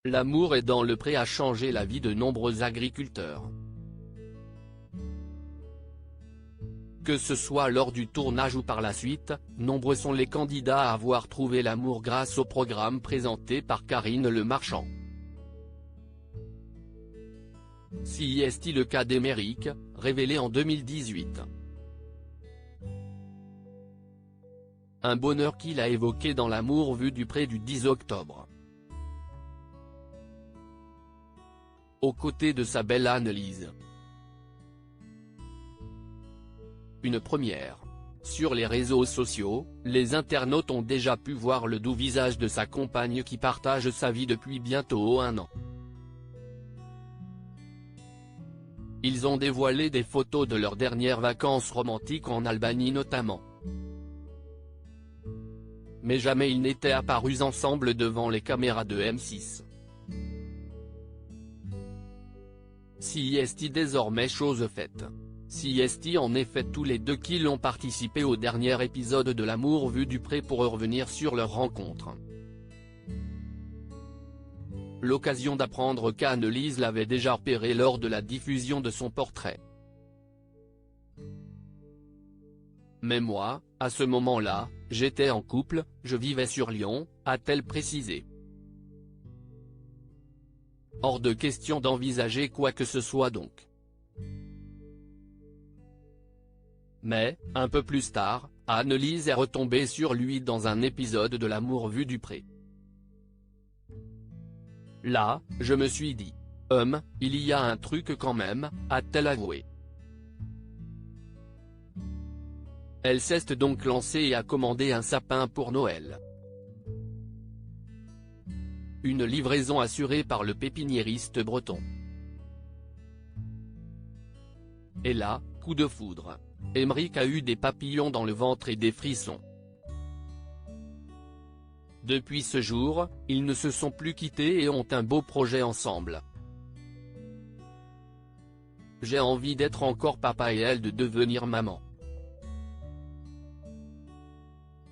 L'amour est dans le pré a changé la vie de nombreux agriculteurs. Que ce soit lors du tournage ou par la suite, nombreux sont les candidats à avoir trouvé l'amour grâce au programme présenté par Karine Le Marchand. Si est-il le cas d'Émeric, révélé en 2018. Un bonheur qu'il a évoqué dans L'amour vu du pré du 10 octobre. Aux côtés de sa belle Anne-Lise. Une première. Sur les réseaux sociaux, les internautes ont déjà pu voir le doux visage de sa compagne qui partage sa vie depuis bientôt 1 an. Ils ont dévoilé des photos de leurs dernières vacances romantiques en Albanie notamment. Mais jamais ils n'étaient apparus ensemble devant les caméras de M6. Si est-il désormais chose faite. Si est-il en effet tous les deux qui ont participé au dernier épisode de L'amour vu du pré pour revenir sur leur rencontre. L'occasion d'apprendre qu'Anne-Lise l'avait déjà repéré lors de la diffusion de son portrait. Mais moi, à ce moment-là, j'étais en couple, je vivais sur Lyon, a-t-elle précisé. Hors de question d'envisager quoi que ce soit donc. Mais, un peu plus tard, Anne-Lise est retombée sur lui dans un épisode de L'amour vu du pré. Là, je me suis dit. Il y a un truc quand même, a-t-elle avoué. Elle s'est donc lancée et a commandé un sapin pour Noël. Une livraison assurée par le pépiniériste breton. Et là, coup de foudre. Émeric a eu des papillons dans le ventre et des frissons. Depuis ce jour, ils ne se sont plus quittés et ont un beau projet ensemble. J'ai envie d'être encore papa et elle de devenir maman.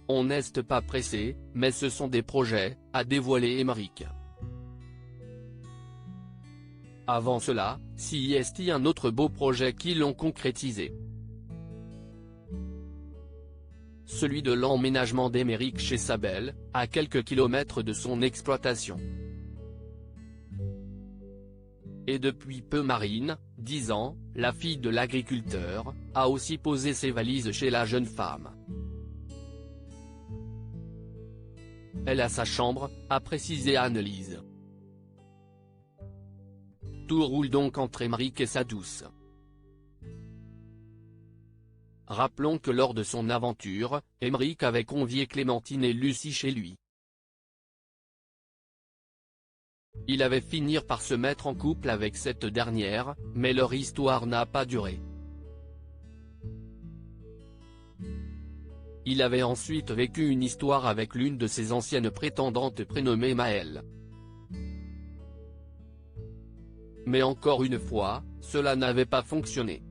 On n'est pas pressé, mais ce sont des projets, a dévoilé Émeric. Avant cela, si est-il un autre beau projet qu'ils l'ont concrétisé. Celui de l'emménagement d'Émeric chez sa belle, à quelques kilomètres de son exploitation. Et depuis peu Marine, 10 ans, la fille de l'agriculteur, a aussi posé ses valises chez la jeune femme. Elle a sa chambre, a précisé Anne-Lise. Tout roule donc entre Émeric et sa douce. Rappelons que lors de son aventure, Émeric avait convié Clémentine et Lucie chez lui. Il avait fini par se mettre en couple avec cette dernière, mais leur histoire n'a pas duré. Il avait ensuite vécu une histoire avec l'une de ses anciennes prétendantes prénommée Maëlle. Mais encore une fois, cela n'avait pas fonctionné.